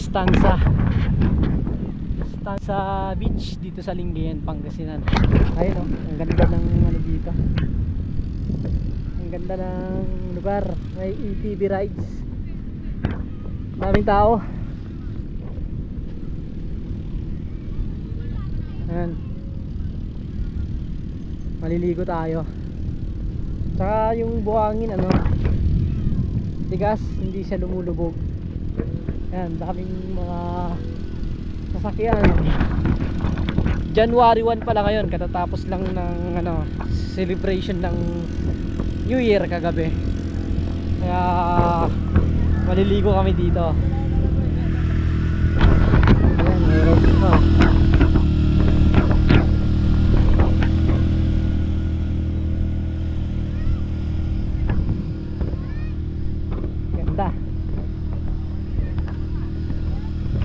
Stanza Beach dito sa Lingayen, Pangasinan. Ayun, ang ganda ng ano dito. Ang ganda ng lugar. May ATV rides. Daming tao. Ayan. Maliligo tayo. Tsaka yung buhangin ano, tigas, hindi siya lumulubog. Ayan, daming mga sasakyan. January 1 pala ngayon, katatapos lang ng ano, celebration ng New Year kagabi. Kaya maliligo kami dito. Ayan, meron dito. Ganda.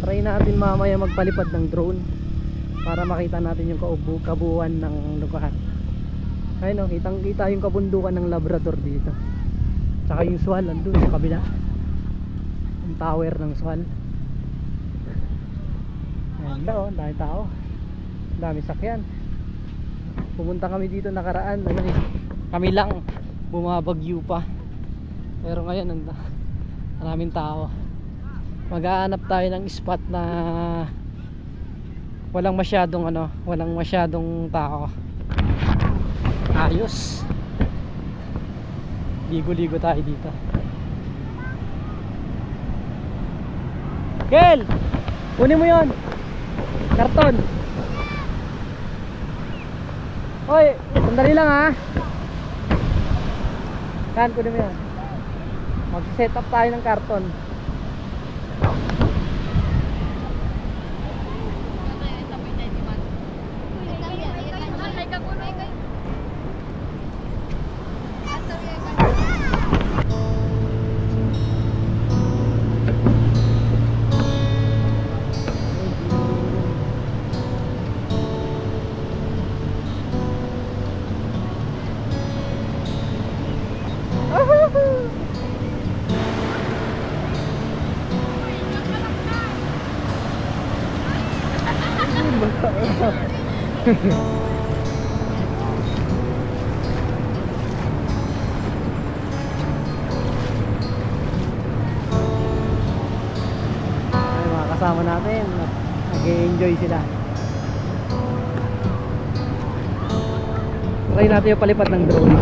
Try natin mamaya magpalipad ng drone para makita natin yung kabuuan ng lugar. Ayun o, kitang kita yung kabundukan ng Labrador dito. Tsaka yung Swan nandun sa kabila, yung tower ng Swan. Ayan o, ang dami tao, ang dami sakyan. Pumunta kami dito nakaraan ano, kami lang, bumabagyo pa. Pero ngayon maraming tao. Maghahanap tayo ng spot na walang masyadong tao. Ayos. Ligo-ligo tayo dito. Kel! Kunin mo yon karton. Hoy, sandali lang ha. Kan, kunin mo yan. Mag-set up tayo ng karton. Mga kasama natin, nag-enjoy sila. Try natin yung palipad ng drone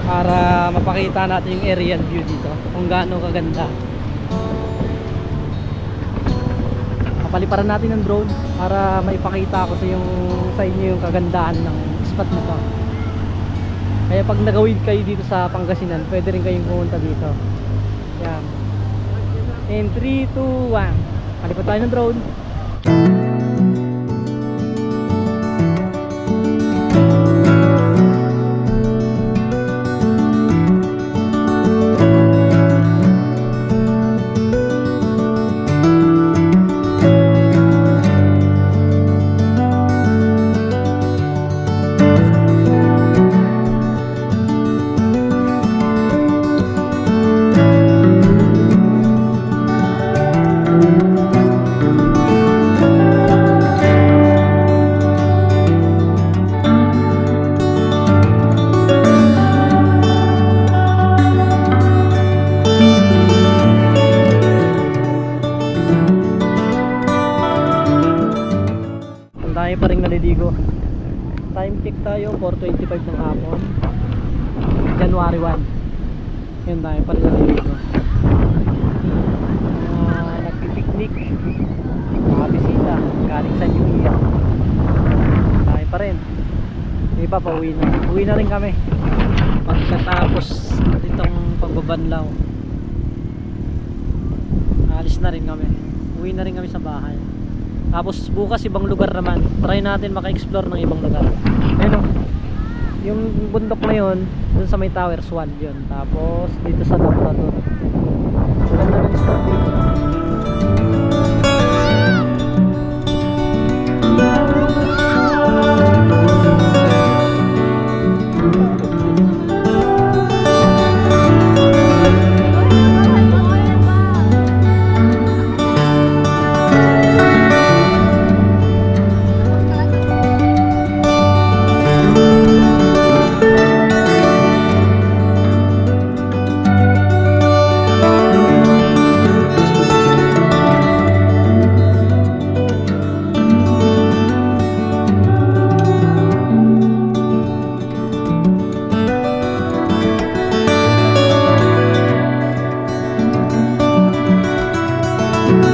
para mapakita natin yung aerial view dito, kung gaano kaganda. Paliparan natin ng drone para maipakita ko sa inyo yung kagandahan ng spot na to. Kaya pag nagawid kayo dito sa Pangasinan, pwede rin kayong pumunta dito. Yan. In 3, 2, 1, palipad tayo ng drone. Tayo pa rin naliligo. Time check tayo 4:25 ng hapon, January 1. Yan, tayo pa rin naliligo. Nagpipiknik, mga bisita galing sa New Year. Tayo pa rin. Di ba, pauwi na. Uwi na rin kami pagkatapos itong pagbabanlaw. Alis na rin kami. Uwi na rin kami sa bahay. Tapos bukas ibang lugar naman. Try natin maka-explore ng ibang lugar. Ayun o, yung bundok na yun, dun sa may Tower Swan yun. Tapos dito sa Labrador. Ganda ng spot dito. Bye.